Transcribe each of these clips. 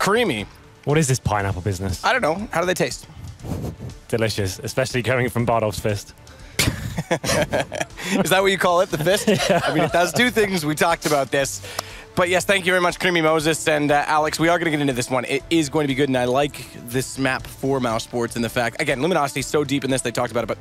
creamy. What is this pineapple business? I don't know. How do they taste? Delicious, especially coming from Bardolph's fist. Is that what you call it, the fist? Yeah. I mean, it does two things. We talked about this. But yes, thank you very much, Creamy Moses. And Alex, we are going to get into this one. It is going to be good, and I like this map for mousesports and the fact, again, Luminosity is so deep in this, they talked about it, but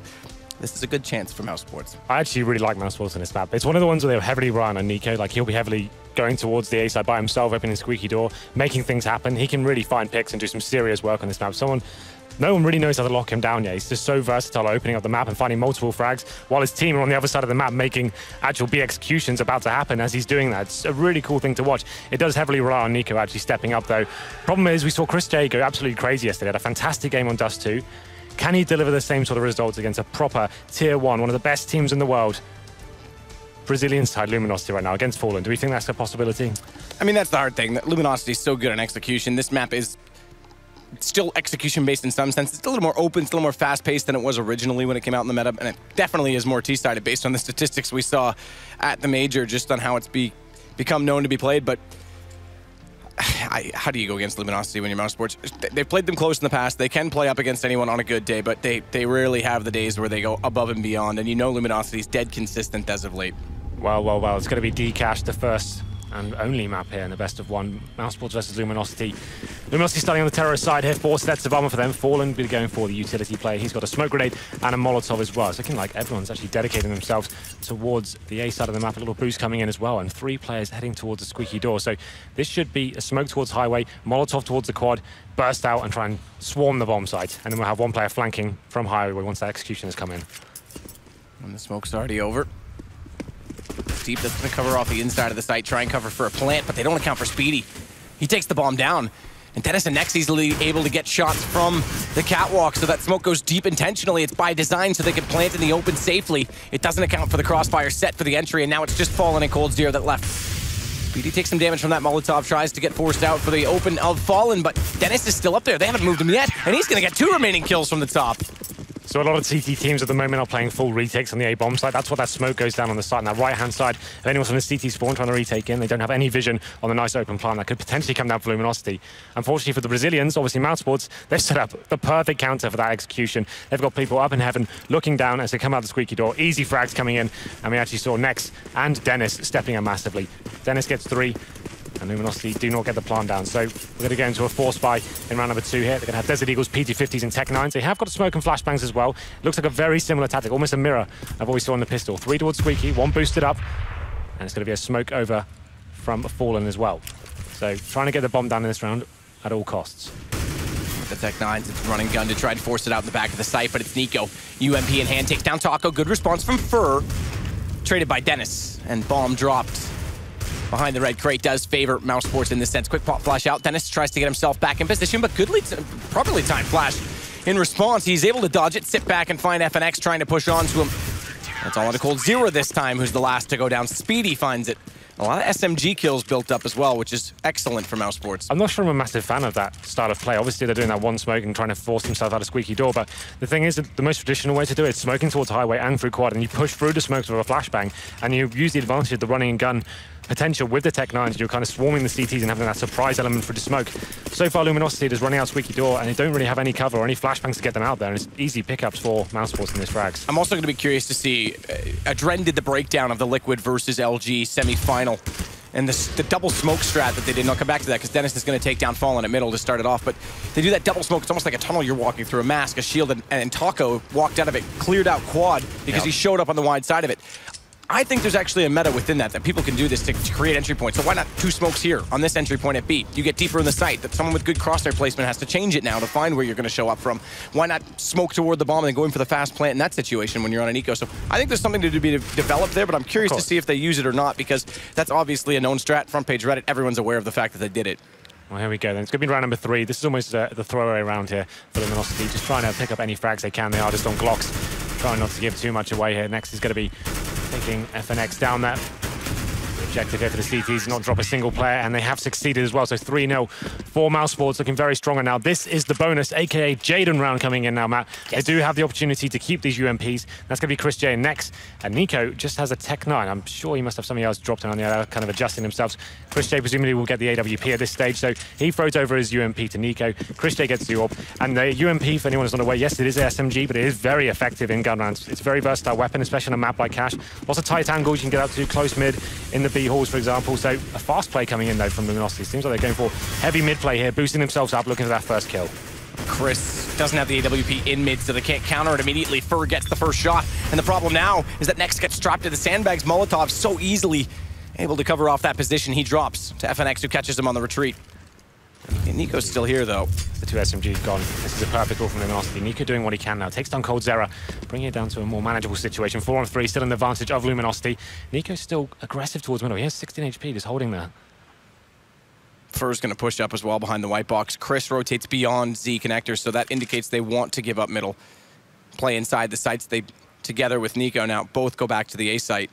this is a good chance for mousesports. I actually really like mousesports in this map. It's one of the ones where they're heavily relying on Nico. Like, he'll be heavily going towards the A side by himself, opening squeaky door, making things happen. He can really find picks and do some serious work on this map. No one really knows how to lock him down yet. He's just so versatile, opening up the map and finding multiple frags, while his team are on the other side of the map making actual B executions about to happen as he's doing that. It's a really cool thing to watch. It does heavily rely on Nico actually stepping up, though. Problem is, we saw Chris J go absolutely crazy yesterday. Had a fantastic game on Dust 2. Can he deliver the same sort of results against a proper Tier 1, one of the best teams in the world? Brazilian side Luminosity right now against Fallen. Do we think that's a possibility? I mean, that's the hard thing. Luminosity is so good on execution. This map is still execution-based in some sense. It's a little more open, still more fast-paced than it was originally when it came out in the meta, and it definitely is more T-sided based on the statistics we saw at the Major, just on how it's become known to be played. But how do you go against Luminosity when you're mousesports? They've played them close in the past. They can play up against anyone on a good day, but they rarely have the days where they go above and beyond, and you know Luminosity's dead consistent as of late. Well. It's going to be Dcash, the first and only map here in the best of one. Mousesports versus Luminosity. Luminosity starting on the terrorist side here. 4 sets of armor for them. Fallen will be going for the utility player. He's got a smoke grenade and a Molotov as well. It's looking like everyone's actually dedicating themselves towards the A side of the map. A little boost coming in as well, and 3 players heading towards the squeaky door. So this should be a smoke towards highway, Molotov towards the quad, burst out and try and swarm the bomb site. And then we'll have 1 player flanking from highway once that execution has come in. And the smoke's already over. Deep, that's going to cover off the inside of the site, try and cover for a plant, but they don't account for Speedy. He takes the bomb down, and Dennis and Nex easily able to get shots from the catwalk, so that smoke goes deep intentionally. It's by design so they can plant in the open safely. It doesn't account for the crossfire set for the entry, and now it's just Fallen and Cold Zero that left. Speedy takes some damage from that Molotov, tries to get forced out for the open of Fallen, but Dennis is still up there. They haven't moved him yet, and he's going to get 2 remaining kills from the top. So a lot of CT teams at the moment are playing full retakes on the A-bomb side. That's what that smoke goes down on the side, on that right-hand side. If anyone's from the CT spawn trying to retake in, they don't have any vision on the nice open plan that could potentially come down for Luminosity. Unfortunately for the Brazilians, obviously mousesports, they've set up the perfect counter for that execution. They've got people up in heaven looking down as they come out the squeaky door. Easy frags coming in, and we actually saw Nex and Dennis stepping up massively. Dennis gets 3. And Luminosity do not get the plan down. So we're going to go into a force buy in round number 2 here. They're going to have Desert Eagles, PT-50s, and Tech 9s. They have got smoke and flashbangs as well. Looks like a very similar tactic, almost a mirror of what we saw on the pistol. 3 towards Squeaky, 1 boosted up, and it's going to be a smoke over from Fallen as well. So trying to get the bomb down in this round at all costs. The Tech 9s, it's running gun to try and force it out in the back of the site, but it's Nico. UMP in hand, takes down Taco. Good response from Fur. Traded by Dennis, and bomb dropped behind the red crate. Does favor mousesports in this sense. Quick pop flash out. Dennis tries to get himself back in position, but properly timed flash. In response, he's able to dodge it, sit back and find FNX trying to push onto him. That's all into Cold Zero this time, who's the last to go down. Speedy finds it. A lot of SMG kills built up as well, which is excellent for mousesports. I'm not sure I'm a massive fan of that style of play. Obviously, they're doing that 1 smoke and trying to force themselves out of squeaky door, but the thing is that the most traditional way to do it is smoking towards highway and through quad, and you push through the smokes with a flashbang, and you use the advantage of the running and gun potential with the Tech 9s. You're kind of swarming the CTs and having that surprise element through the smoke. So far, Luminosity is running out squeaky door, and they don't really have any cover or any flashbangs to get them out there, and it's easy pickups for mousesports in this frags. I'm also going to be curious to see, Adren did the breakdown of the Liquid versus LG semi-final, and the double smoke strat that they did. And I'll come back to that because Dennis is going to take down Fallen at middle to start it off, but they do that double smoke. It's almost like a tunnel you're walking through, a mask, a shield, and Taco walked out of it, cleared out quad because he showed up on the wide side of it. I think there's actually a meta within that people can do this to create entry points. So why not 2 smokes here on this entry point at B? You get deeper in the site. That someone with good crosshair placement has to change it now to find where you're going to show up from. Why not smoke toward the bomb and then go in for the fast plant in that situation when you're on an eco? So I think there's something to be developed there, but I'm curious to see if they use it or not, because that's obviously a known strat. Front page Reddit, everyone's aware of the fact that they did it. Well, here we go then. It's going to be round number 3. This is almost the throwaway round here for Luminosity. Just trying to pick up any frags they can. They are just on Glocks, trying not to give too much away here. Next is going to be taking FNX down there. objective here for the CTs, not drop a single player, and they have succeeded as well. So 3-0 for mousesports, looking very strong. And now this is the bonus, aka Jaden round coming in now, Matt. Yes. They do have the opportunity to keep these UMPs. That's going to be Chris J next. And Nico just has a Tech 9. I'm sure he must have something else dropped in on the other, kind of adjusting themselves. Chris J presumably will get the AWP at this stage, so he throws over his UMP to Nico. Chris J gets the orb. And the UMP, for anyone who's not aware, yes, it is a SMG, but it is very effective in gun rounds. It's a very versatile weapon, especially on a map like Cash. Lots of tight angles you can get up to, close mid in the B halls, for example. So a fast play coming in, though, from Luminosity. Seems like they're going for heavy mid play here, boosting themselves up, looking for that first kill. Chris doesn't have the AWP in mid, so they can't counter it immediately. Fur gets the first shot, and the problem now is that Nex gets strapped to the sandbags. Molotov so easily able to cover off that position. He drops to FNX, who catches him on the retreat. And Nico's still here, though. The two SMGs gone. This is a perfect call from Luminosity. Nico doing what he can now. Takes down Cold Zera, bringing it down to a more manageable situation. 4-on-3, still in the advantage of Luminosity. Nico's still aggressive towards middle. He has 16 HP, just holding there. Fur's going to push up as well behind the white box. Chris rotates beyond Z connectors, so that indicates they want to give up middle. Play inside the sites. They, together with Nico now, both go back to the A site.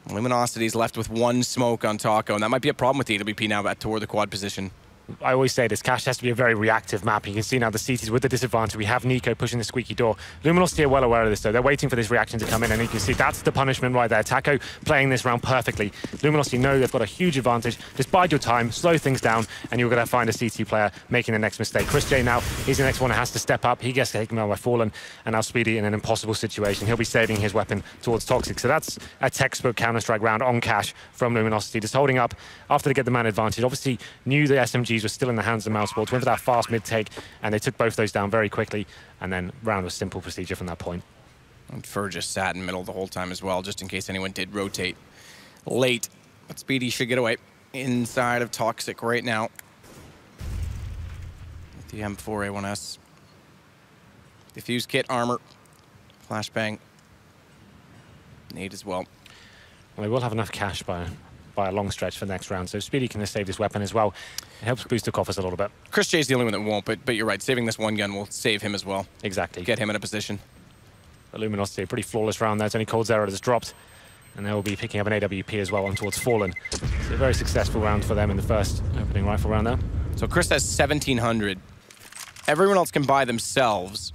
Luminosity's left with one smoke on Taco, and that might be a problem with the AWP now toward the quad position. I always say this, Cash has to be a very reactive map. You can see now the CTs with the disadvantage. We have Nico pushing the squeaky door. Luminosity are well aware of this, though. They're waiting for this reaction to come in, and you can see that's the punishment right there. Taco playing this round perfectly. Luminosity know they've got a huge advantage. Just bide your time, slow things down, and you're going to find a CT player making the next mistake. Chris J now, he's the next one that has to step up. He gets taken out by Fallen, and now Speedy in an impossible situation. He'll be saving his weapon towards Toxic. So that's a textbook Counter-Strike round on Cash from Luminosity, just holding up after they get the man advantage. Obviously, knew the SMGs were still in the hands of mousesports, went for that fast mid take, and they took both those down very quickly, and then round was simple procedure from that point. And Fur just sat in middle the whole time as well, just in case anyone did rotate late. But Speedy should get away inside of Toxic right now. With the M4A1S. Diffuse kit, armor, flashbang, nade as well. Well, they will have enough cash by a long stretch for the next round, so Speedy can save his weapon as well. It helps boost the coffers a little bit. Chris J's the only one that won't, but you're right, saving this one gun will save him as well. Exactly. Get him in a position. But Luminosity, a pretty flawless round there. It's only Cold Zera that's dropped, and they will be picking up an AWP as well on towards Fallen. It's a very successful round for them in the first opening rifle round there. So Chris has 1,700. Everyone else can buy themselves.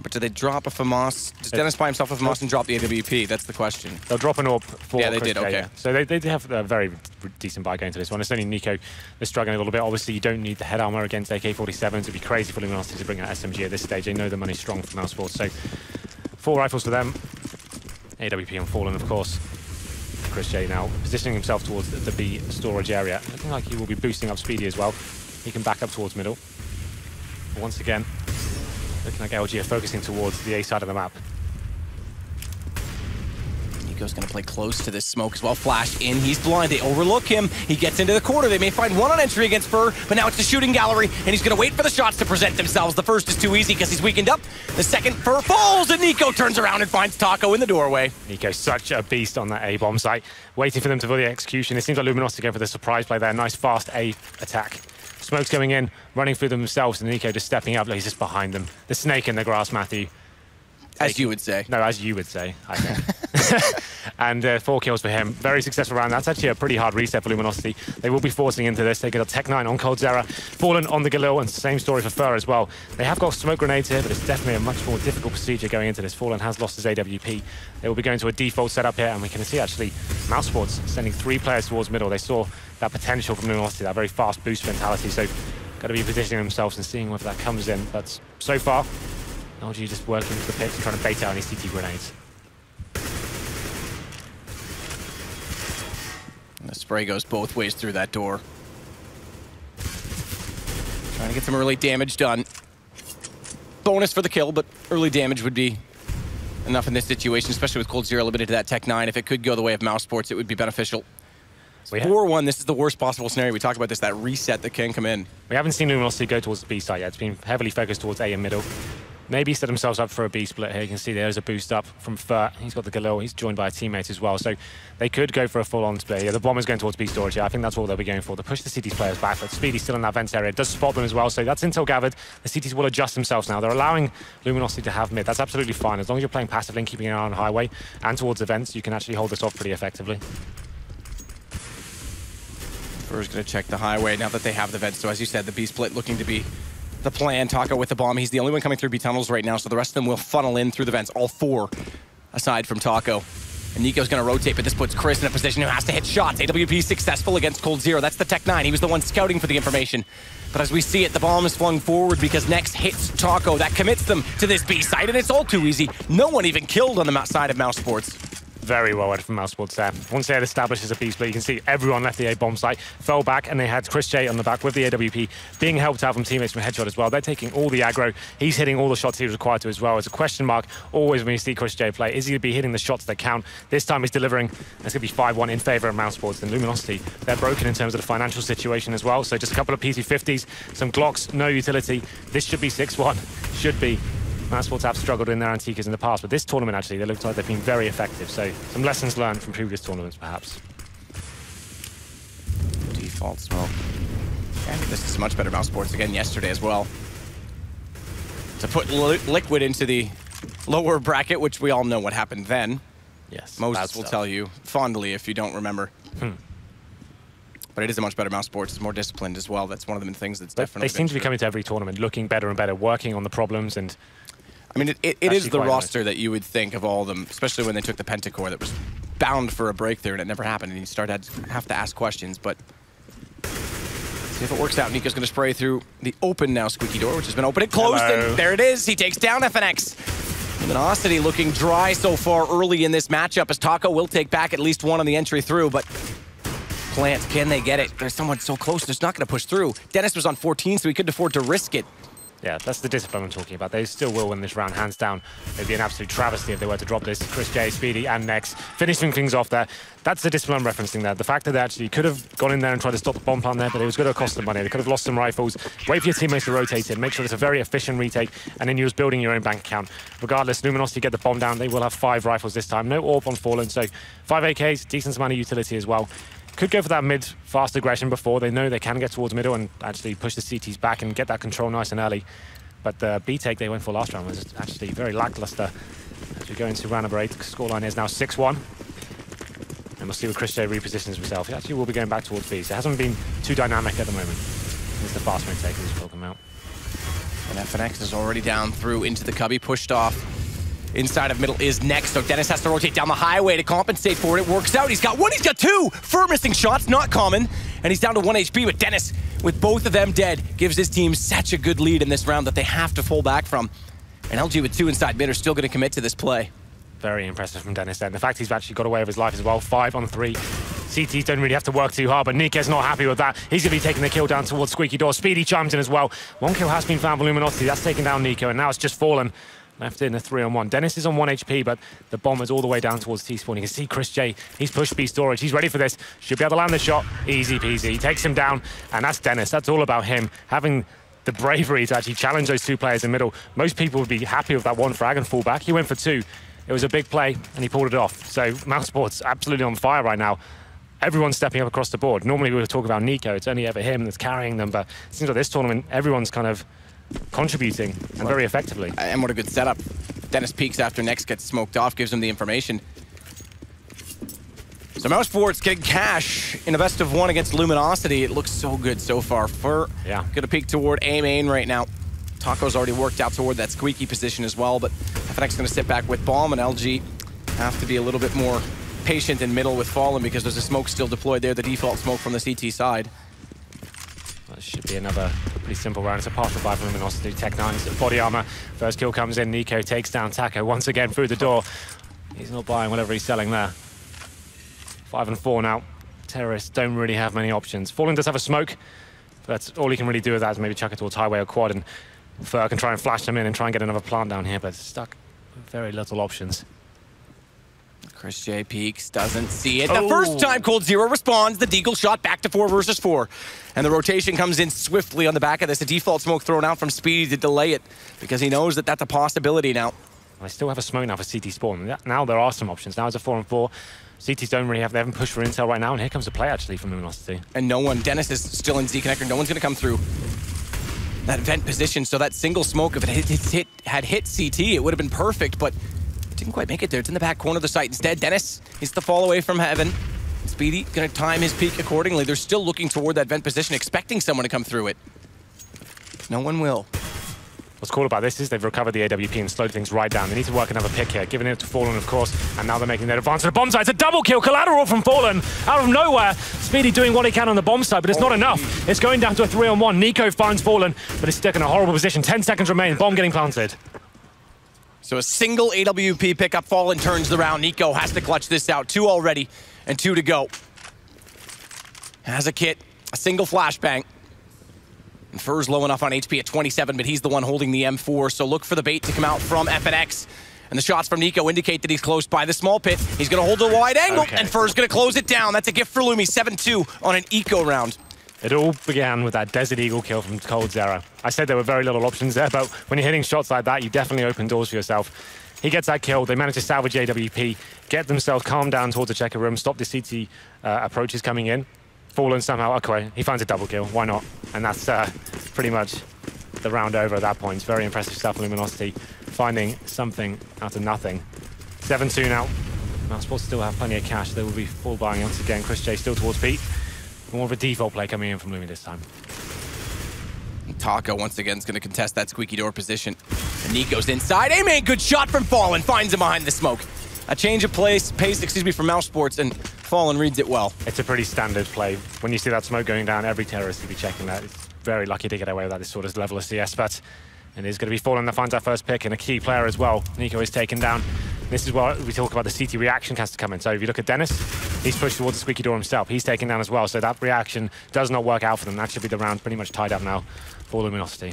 But do they drop a FAMAS? Does Dennis buy himself a FAMAS and drop the AWP? That's the question. They'll drop an AWP for Yeah, they Chris did, J, okay. yeah. So they have a very decent buy going to this one. It's only Nico that's struggling a little bit. Obviously, you don't need the head armor against AK-47s. It'd be crazy for Luminosity to bring out SMG at this stage. They know the money's strong from mousesports. So 4 rifles for them. AWP on Fallen, of course. Chris J now positioning himself towards the B storage area. Looking like he will be boosting up Speedy as well. He can back up towards middle. But once again, looking like LG are focusing towards the A side of the map. Nico's going to play close to this smoke as well. Flash in. He's blind. They overlook him. He gets into the corner. They may find one on entry against Fur, but now it's the shooting gallery, and he's going to wait for the shots to present themselves. The first is too easy because he's weakened up. The second, Fur falls, and Nico turns around and finds Taco in the doorway. Nico's such a beast on that A-bomb site, waiting for them to do the execution. It seems like Luminosity going for the surprise play there. Nice, fast A attack. Smoke's going in, running through them themselves, and Nico just stepping up like he's just behind them. The snake in the grass, Matthew. As you would say. No, as you would say, I think. And 4 kills for him. Very successful round. That's actually a pretty hard reset for Luminosity. They will be forcing into this. They get a Tech 9 on Cold Zera, Fallen on the Galil, and same story for Fur as well. They have got smoke grenades here, but it's definitely a much more difficult procedure going into this. Fallen has lost his AWP. They will be going to a default setup here, and we can see actually mousesports sending 3 players towards middle. They saw that potential from Luminosity, that very fast boost mentality. So got to be positioning themselves and seeing whether that comes in. But so far, LG just working into the pitch, trying to bait out any CT grenades. And the spray goes both ways through that door. Trying to get some early damage done. Bonus for the kill, but early damage would be enough in this situation, especially with Cold Zera limited to that Tech 9. If it could go the way of mousesports, it would be beneficial. 4-1, this is the worst possible scenario. We talked about this, that reset that can come in. We haven't seen Luminosity go towards the B side yet. It's been heavily focused towards A and middle. maybe set themselves up for a B split here. You can see there's a boost up from Fur. He's got the Galil. He's joined by a teammate as well. So they could go for a full-on split. Yeah, the Bomber's going towards B storage. Yeah, I think that's all they'll be going for. To push the CT's players back. But Speedy's still in that vent area. It does spot them as well. So that's intel gathered. The CTs will adjust themselves now. They're allowing Luminosity to have mid. That's absolutely fine. As long as you're playing passively and keeping an eye on highway and towards the vents, you can actually hold this off pretty effectively. Fur's going to check the highway now that they have the vents. So as you said, the B split looking to be the plan. Taco with the bomb. He's the only one coming through B tunnels right now, so the rest of them will funnel in through the vents. All 4 aside from Taco. And Nico's going to rotate, but this puts Chris in a position who has to hit shots. AWP successful against Cold Zero. That's the Tech 9. He was the one scouting for the information. But as we see it, the bomb is flung forward because Next hits Taco. That commits them to this B site, and it's all too easy. No one even killed on the side of Mousesports. Very well read from mousesports there. Once they had established as a B split, you can see everyone left the A bomb site, fell back, and they had Chris J on the back with the AWP being helped out from teammates from Headshot as well. They're taking all the aggro. He's hitting all the shots he was required to as well. It's a question mark always when you see Chris J play. Is he going to be hitting the shots that count? This time he's delivering. It's going to be 5-1 in favor of mousesports. And Luminosity, they're broken in terms of the financial situation as well. So just a couple of PT50s, some Glocks, no utility. This should be 6-1. Should be. mousesports have struggled in their Antikas in the past, but this tournament actually, they look like they've been very effective. So some lessons learned from previous tournaments, perhaps. Default smoke. And this is much better mousesports again yesterday as well. To put Liquid into the lower bracket, which we all know what happened then. Yes. Moses will tell you fondly if you don't remember. But it is a much better mousesports. It's more disciplined as well. That's one of the things that's definitely. They seem to be coming to every tournament, looking better and better, working on the problems and. I mean, it is the roster that you would think of all of them, especially when they took the Pentacore, that was bound for a breakthrough, and it never happened, and you started to have to ask questions. But see if it works out. Nico's going to spray through the open now squeaky door, which has been open and closed, and there it is. He takes down FNX. Luminosity looking dry so far early in this matchup, as Taco will take back at least one on the entry through, but Plant, can they get it? There's someone so close, there's not going to push through. Dennis was on 14, so he couldn't afford to risk it. Yeah, that's the discipline I'm talking about. They still will win this round, hands down. It'd be an absolute travesty if they were to drop this. Chris J, Speedy, and Next finishing things off there. That's the discipline I'm referencing there. The fact that they actually could have gone in there and tried to stop the bomb plant there, but it was going to cost them money. They could have lost some rifles. Wait for your teammates to rotate it. Make sure it's a very efficient retake, and then you're just building your own bank account. Regardless, Luminosity get the bomb down. They will have 5 rifles this time. No AWP on Fallen, so 5 AKs, decent amount of utility as well. Could go for that mid fast aggression before. They know they can get towards middle and actually push the CTs back and get that control nice and early. But the B take they went for last round was actually very lackluster. As we go into round number 8, the scoreline is now 6-1. And we'll see where Chris J repositions himself. He actually will be going back towards B, so it hasn't been too dynamic at the moment. It's the fast mode take he's talking about. And FNX is already down through into the cubby, pushed off. Inside of middle is Next, so Dennis has to rotate down the highway to compensate for it. It works out. He's got 1, he's got 2. Fur missing shots, not common. And he's down to 1 HP, but Dennis, with both of them dead, gives his team such a good lead in this round that they have to pull back from. And LG with 2 inside mid are still going to commit to this play. Very impressive from Dennis then. The fact he's actually got away with his life as well. 5 on 3. CTs don't really have to work too hard, but Nike's not happy with that. He's going to be taking the kill down towards Squeaky Door. Speedy chimes in as well. 1 kill has been found for Luminosity. That's taken down Nico, and now it's just Fallen. Left in a 3-on-1. Dennis is on 1 HP, but the bomb is all the way down towards T-spawn. You can see Chris J. He's pushed B storage. He's ready for this. Should be able to land the shot. Easy peasy. He takes him down, and that's Dennis. That's all about him having the bravery to actually challenge those 2 players in middle. Most people would be happy with that 1 frag and fall back. He went for 2. It was a big play, and he pulled it off. So mousesports absolutely on fire right now. Everyone's stepping up across the board. Normally we would talk about Nico. It's only ever him that's carrying them, but it seems like this tournament, everyone's kind of contributing and very effectively. And what a good setup. Dennis peeks after Next gets smoked off, gives him the information. So mousesports getting cash in a best of 1 against Luminosity. It looks so good so far. Fur gonna peek toward A main right now. Taco's already worked out toward that squeaky position as well, but FNX gonna sit back with bomb, and LG have to be a little bit more patient in middle with Fallen because there's a smoke still deployed there, the default smoke from the CT side. That should be another pretty simple round. It's a partial buy from Luminosity. Tech 9's body armor. First kill comes in. Nico takes down Taco once again through the door. He's not buying whatever he's selling there. 5 and 4 now. Terrorists don't really have many options. Fallen does have a smoke. That's all he can really do with that is maybe chuck it towards highway or quad, and Fur can try and flash them in and try and get another plant down here, but it's stuck with very little options. Chris J peeks, doesn't see it. The first time Cold Zero responds, the deagle shot back to 4 versus 4. And the rotation comes in swiftly on the back of this. A default smoke thrown out from Speedy to delay it because he knows that that's a possibility now. I still have a smoke now for CT spawn. Now there are some options. Now it's a 4-on-4. CTs don't really have, they haven't pushed for intel right now, and here comes a play actually from Luminosity. And no one, Dennis is still in Z connector, no one's gonna come through that vent position, so that single smoke, if it had hit CT, it would have been perfect, but it didn't quite make it there. It's in the back corner of the site. Instead, Dennis is the fall away from heaven. Speedy gonna time his peak accordingly. They're still looking toward that vent position, expecting someone to come through it. No one will. What's cool about this is they've recovered the AWP and slowed things right down. They need to work another pick here, giving it to Fallen, of course, and now they're making their advance to the bomb site. It's a double kill, collateral from Fallen, out of nowhere. Speedy doing what he can on the bomb site, but it's not enough. It's going down to a 3-on-1. Nico finds Fallen, but it's stuck in a horrible position. 10 seconds remain, bomb getting planted. So a single AWP pickup, Fallen turns the round. Nico has to clutch this out. 2 already, and 2 to go. Has a kit, a single flashbang. And Fur's low enough on HP at 27, but he's the one holding the M4, so look for the bait to come out from FNX. And the shots from Nico indicate that he's close by the small pit. He's gonna hold a wide angle, and Fur's gonna close it down. That's a gift for Lumi, 7-2 on an eco round. It all began with that Desert Eagle kill from Cold Zero. I said there were very little options there, but when you're hitting shots like that, you definitely open doors for yourself. He gets that kill, they manage to salvage AWP, get themselves calmed down towards the checker room, stop the CT approaches coming in. Fallen somehow, okay, he finds a double kill, why not? And that's pretty much the round over at that point. Very impressive stuff, Luminosity, finding something out of nothing. 7-2 now. Mousesports still have plenty of cash. They will be full buying once again. Chris J still towards Pete. More of a default play coming in from Lumi this time. Taco once again is going to contest that squeaky door position. And Nico's inside. Aiming, good shot from Fallen, finds him behind the smoke. A change of pace, from Mousesports, and Fallen reads it well. It's a pretty standard play. When you see that smoke going down, every terrorist will be checking that. It's very lucky to get away with that, this sort of level of CS, but it is going to be Fallen that finds our first pick, and a key player as well. Nico is taken down. This is where we talk about the CT reaction has to come in. So if you look at Dennis, he's pushed towards the squeaky door himself. He's taken down as well, so that reaction does not work out for them. That should be the round pretty much tied up now for Luminosity.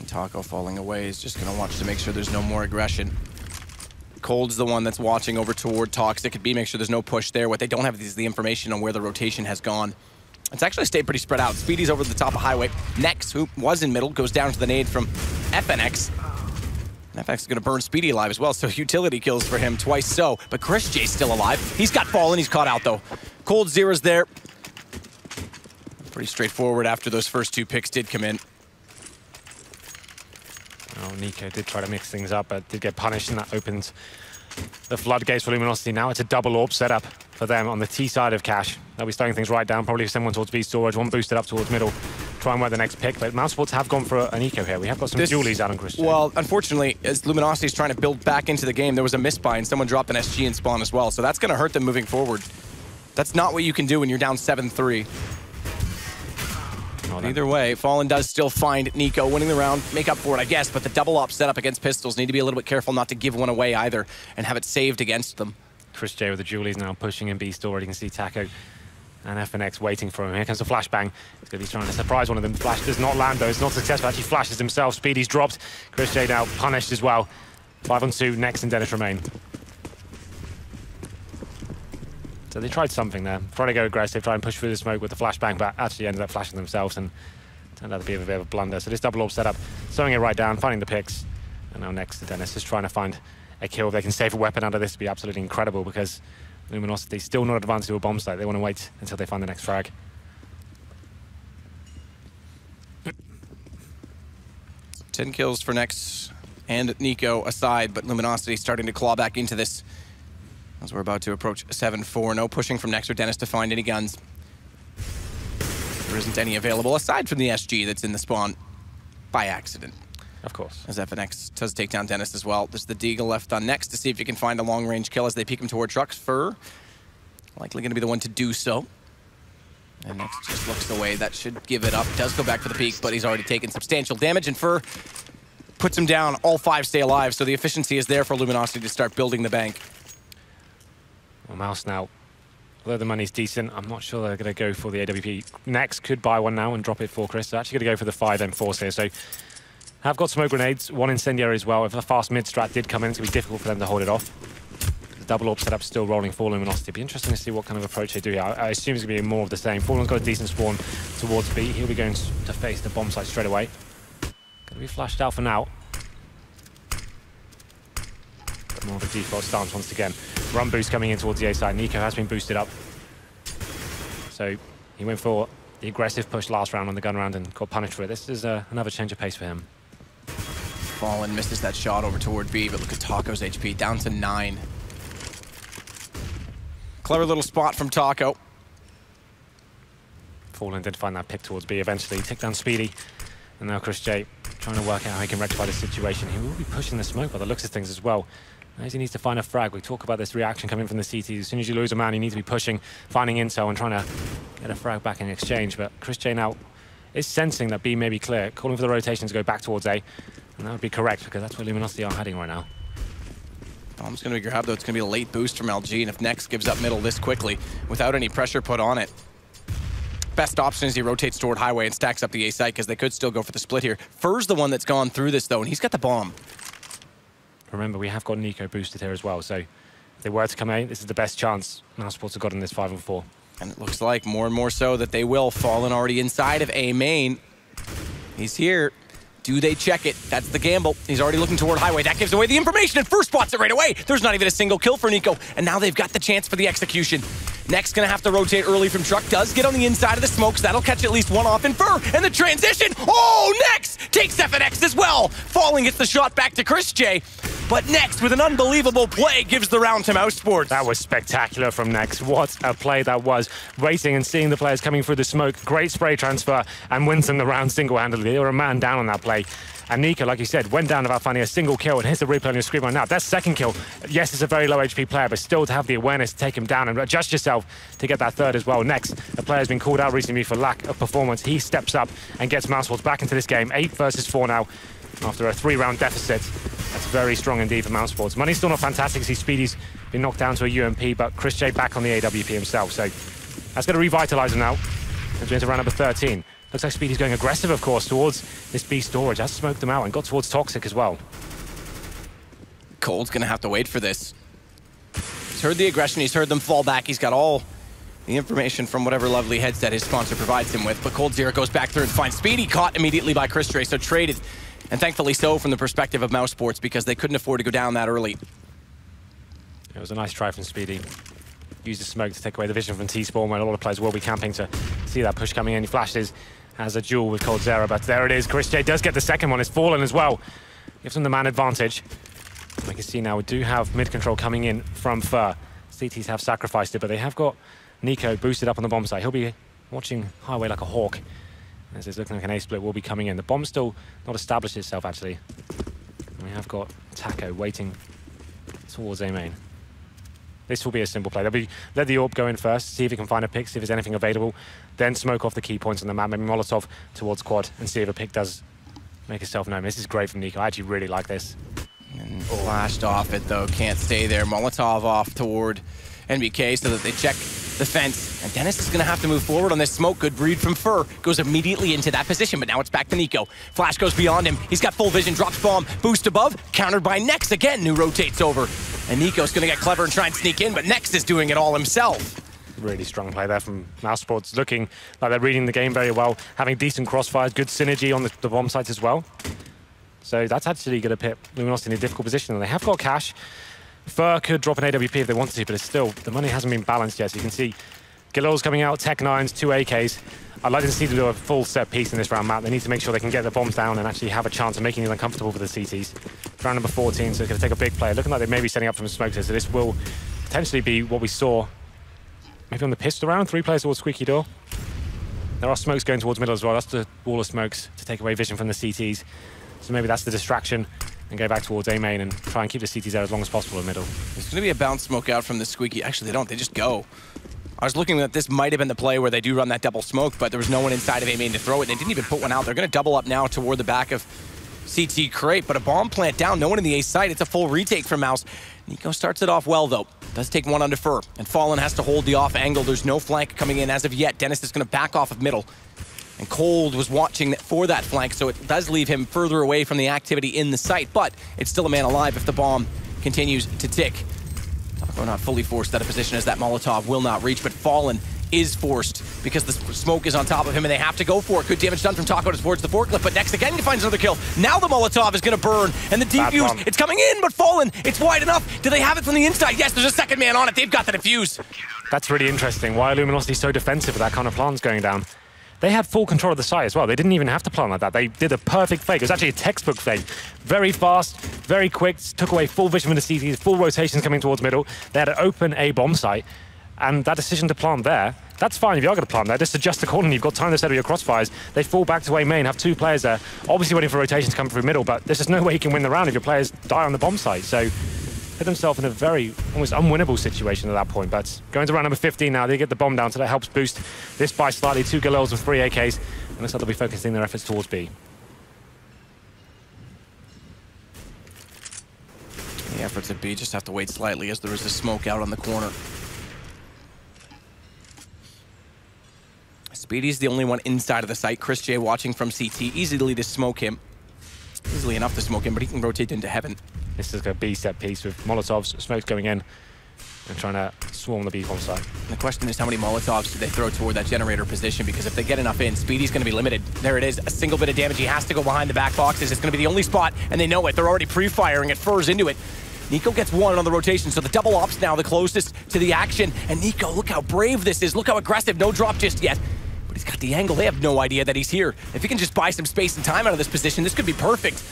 Taco falling away is just going to watch to make sure there's no more aggression. Cold's the one that's watching over toward Toxic. It be make sure there's no push there. What they don't have is the information on where the rotation has gone. It's actually stayed pretty spread out. Speedy's over the top of Highway. Next, who was in middle, goes down to the nade from FNX. And FNX is going to burn Speedy alive as well, so utility kills for him twice so. But Chris J's still alive. He's got Fallen, he's caught out though. Cold Zero's there. Pretty straightforward after those first 2 picks did come in. Oh, Nico did try to mix things up, but did get punished, and that opens the floodgates for Luminosity. Now it's a double AWP setup for them on the T side of Cash. They'll be slowing things right down, probably send one towards B storage, one boosted up towards middle, try and work the next pick. But Mousesports have gone for an eco here. We have got some dualies out on Christian. Well, unfortunately, as Luminosity is trying to build back into the game, there was a misbuy, and someone dropped an SG in spawn as well. So that's going to hurt them moving forward. That's not what you can do when you're down 7-3. Either way, Fallen does still find Nico, winning the round, make up for it, I guess, but the double op setup against pistols need to be a little bit careful not to give one away either and have it saved against them. Chris J with the dualies now pushing in B store. You can see Taco and FNX waiting for him. Here comes the flashbang. He's going to be trying to surprise one of them. Flash does not land though. It's not successful. Actually flashes himself. Speedy's dropped. Chris J now punished as well. 5-on-2. Next and Dennis remain. So they tried something there. Try to go aggressive, try and push through the smoke with the flashbang, but actually ended up flashing themselves and turned out to be a bit of a blunder. So this double AWP setup, slowing it right down, finding the picks. And now next to Dennis, just trying to find a kill. If they can save a weapon out of this, would be absolutely incredible, because Luminosity still not advanced to a bomb site. They want to wait until they find the next frag. Ten kills for Nex and Nico aside, but Luminosity starting to claw back into this as we're about to approach 7-4. No pushing from Nex or Dennis to find any guns. There isn't any available aside from the SG that's in the spawn by accident. Of course. As FNX does take down Dennis as well. There's the Deagle left on Nex to see if he can find a long-range kill as they peek him toward trucks. Fur likely going to be the one to do so. And Nex just looks away. That should give it up. Does go back for the peek, but he's already taken substantial damage, and Fur puts him down. All 5 stay alive, so the efficiency is there for Luminosity to start building the bank. Well, Mouse now, although the money's decent, I'm not sure they're going to go for the AWP. Nex could buy one now and drop it for Chris. They're actually going to go for the 5 M4s here. So have got smoke grenades, one incendiary as well. If a fast mid strat did come in, it's going to be difficult for them to hold it off. The double AWP setup still rolling for Luminosity. It'll be interesting to see what kind of approach they do here. I assume it's going to be more of the same. Fallen's got a decent spawn towards B. He'll be going to face the bomb site straight away. Going to be flashed out for now. But more of a default stance once again. Run boost coming in towards the A side. Nico has been boosted up. So he went for the aggressive push last round on the gun round and got punished for it. This is another change of pace for him. Fallen misses that shot over toward B, but look at Taco's HP, down to 9. Clever little spot from Taco. Fallen did find that pick towards B eventually. Tick down Speedy. And now Chris J trying to work out how he can rectify the situation. He will be pushing the smoke by the looks of things as well. As he needs to find a frag. We talk about this reaction coming from the CT. As soon as you lose a man, you need to be pushing, finding intel and trying to get a frag back in exchange. But Chris J now is sensing that B may be clear, calling for the rotation to go back towards A. And that would be correct, because that's where Luminosity are heading right now. Bomb's going to be grabbed, though. It's going to be a late boost from LG, and if Nex gives up middle this quickly, without any pressure put on it, best option is he rotates toward highway and stacks up the A site, because they could still go for the split here. Fur's the one that's gone through this, though, and he's got the bomb. Remember, we have got Nico boosted here as well, so if they were to come A, this is the best chance mousesports have got in this 5-on-4. And it looks like more and more so that they will. Fallen already inside of A main. He's here. Do they check it? That's the gamble. He's already looking toward highway. That gives away the information, and first spots it right away. There's not even a single kill for Nico, and now they've got the chance for the execution. Next, gonna have to rotate early from truck. Does get on the inside of the smokes. That'll catch at least one off in Fur, and the transition. Oh, Nex takes FNX as well. Falling gets the shot back to Chris J. But Nex, with an unbelievable play, gives the round to mousesports. That was spectacular from Nex. What a play that was. Waiting and seeing the players coming through the smoke. Great spray transfer and wins them the round single-handedly. They were a man down on that play. And Nico, like you said, went down without finding a single kill, and here's the replay on your screen right now. That's second kill. Yes, it's a very low HP player, but still to have the awareness to take him down and adjust yourself to get that third as well. Next, a player has been called out recently for lack of performance. He steps up and gets mousesports back into this game. 8 versus 4 now after a 3-round deficit. That's very strong indeed for mousesports. Money's still not fantastic. See, Speedy's been knocked down to a UMP, but Chris J back on the AWP himself. So that's going to revitalise him now as we enter round number 13. Looks like Speedy's going aggressive, of course, towards this B storage. Has smoked them out and got towards Toxic as well. Cold's going to have to wait for this. He's heard the aggression. He's heard them fall back. He's got all the information from whatever lovely headset his sponsor provides him with. But Cold Zero goes back through and finds Speedy, caught immediately by Chris J. So traded, and thankfully so from the perspective of mousesports, because they couldn't afford to go down that early. It was a nice try from Speedy. Used the smoke to take away the vision from T-Spawn, where a lot of players will be camping to see that push coming in. He flashes, has a duel with Cold Zero, but there it is. Chris J does get the second one. It's Fallen as well. Gives him the man advantage. We can see now we do have mid control coming in from Fur. CTs have sacrificed it, but they have got Nico boosted up on the bomb site. He'll be watching highway like a hawk. As it's looking like an A-split will be coming in. The bomb's still not established itself, actually. We have got Taco waiting towards A main. This will be a simple play. They'll be let the AWP go in first, see if he can find a pick, see if there's anything available, then smoke off the key points on the map, maybe Molotov towards quad, and see if a pick does make itself known. This is great from Nico. I actually really like this. And flashed off it, though. Can't stay there. Molotov off toward NBK so that they check the fence. And Dennis is going to have to move forward on this smoke. Good read from Fur. Goes immediately into that position, but now it's back to Nico. Flash goes beyond him. He's got full vision. Drops bomb. Boost above. Countered by Nex again, who rotates over. And Nico's going to get clever and try and sneak in, but Nex is doing it all himself. Really strong play there from mousesports. Looking like they're reading the game very well. Having decent crossfires. Good synergy on the bomb sites as well. So that's actually going to put Luminosity in a difficult position. And they have got cash. Fur could drop an AWP if they wanted to, but it's still, the money hasn't been balanced yet. So you can see Galil's coming out, Tech 9s, 2 AKs. I'd like to see them do a full set piece in this round map. They need to make sure they can get the bombs down and actually have a chance of making it uncomfortable for the CTs. Round number 14, so it's going to take a big player. Looking like they may be setting up some smokes here, so this will potentially be what we saw maybe on the pistol round. 3 players towards Squeaky Door. There are smokes going towards middle as well. That's the wall of smokes to take away vision from the CTs. So maybe that's the distraction, and go back towards A main and try and keep the CTs there as long as possible in middle. There's going to be a bounce smoke out from the Squeaky. Actually, they don't. They just go. I was looking at this might have been the play where they do run that double smoke, but there was no one inside of A main to throw it. They didn't even put one out. They're going to double up now toward the back of CT Crate, but a bomb plant down. No one in the A site. It's a full retake from Mouse. Nico starts it off well, though. Does take one under Fur, and Fallen has to hold the off angle. There's no flank coming in as of yet. Dennis is going to back off of middle. And Cold was watching for that flank, so it does leave him further away from the activity in the site, but it's still a man alive if the bomb continues to tick. Taco not fully forced out of position as that Molotov will not reach, but Fallen is forced because the smoke is on top of him and they have to go for it. Good damage done from Taco towards the forklift, but next again he finds another kill. Now the Molotov is going to burn, and the defuse, it's coming in, but Fallen, it's wide enough. Do they have it from the inside? Yes, there's a second man on it. They've got the defuse. That's really interesting. Why are Luminosity so defensive with that kind of plans going down? They had full control of the site as well. They didn't even have to plan like that. They did a perfect fake. It was actually a textbook fake. Very fast, very quick, took away full vision from the CTs, full rotations coming towards middle. They had an open A bomb site, and that decision to plant there, that's fine if you are going to plant there. Just adjust the corner and you've got time to settle your crossfires. They fall back to A main, have two players there, obviously waiting for rotations to come through middle, but there's just no way you can win the round if your players die on the bomb site. So put themselves in a very, almost unwinnable situation at that point. But going to round number 15 now, they get the bomb down, so that helps boost this by slightly. 2 Galils with 3 AKs, and looks like they'll be focusing their efforts towards B. The efforts at B just have to wait slightly as there is a smoke out on the corner. Speedy's the only one inside of the site. Chris J watching from CT, easily to smoke him. Easily enough to smoke him, but he can rotate into heaven. This is a B set piece with Molotovs, smokes going in and trying to swarm the B bomb site. The question is how many Molotovs do they throw toward that generator position, because if they get enough in, Speedy's going to be limited. There it is, a single bit of damage. He has to go behind the back boxes. It's going to be the only spot, and they know it. They're already pre-firing it, Furs into it. Nico gets one on the rotation, so the double op's now the closest to the action. And Nico, look how brave this is. Look how aggressive. No drop just yet. But he's got the angle. They have no idea that he's here. If he can just buy some space and time out of this position, this could be perfect.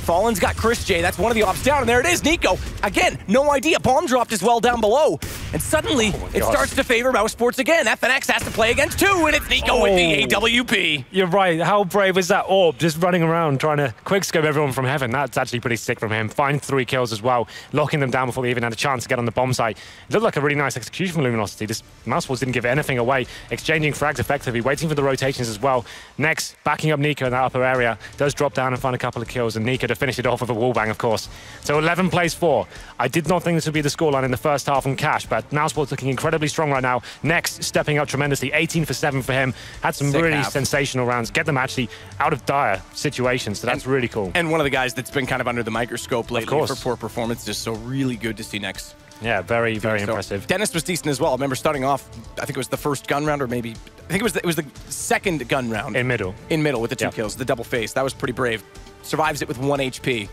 Fallen's got Chris J. That's one of the ops down, and there it is. Nico, again, no idea. Bomb dropped as well down below. And suddenly, it starts to favor mousesports again. FNX has to play against two, and it's Nico with the AWP. You're right. How brave was that orb just running around trying to quickscope everyone from heaven? That's actually pretty sick from him. Find 3 kills as well, locking them down before they even had a chance to get on the bomb site. It looked like a really nice execution from Luminosity. This mousesports didn't give anything away, exchanging frags effectively, waiting for the rotations as well. Next, backing up Nico in that upper area, does drop down and find a couple of kills, and Nico to finish it off with a wallbang, of course. So 11 plays 4. I did not think this would be the scoreline in the first half on Cash, but mousesports looking incredibly strong right now. Next, stepping up tremendously, 18 for 7 for him. Had some really sensational rounds, get them actually out of dire situations, so that's really cool. And one of the guys that's been kind of under the microscope lately for poor performances, so really good to see Next. Yeah, very, very impressive. Dennis was decent as well. I remember starting off, I think it was the first gun round, or maybe, I think it was the second gun round. In middle. In middle with the 2 kills, the double face. That was pretty brave. Survives it with 1 HP.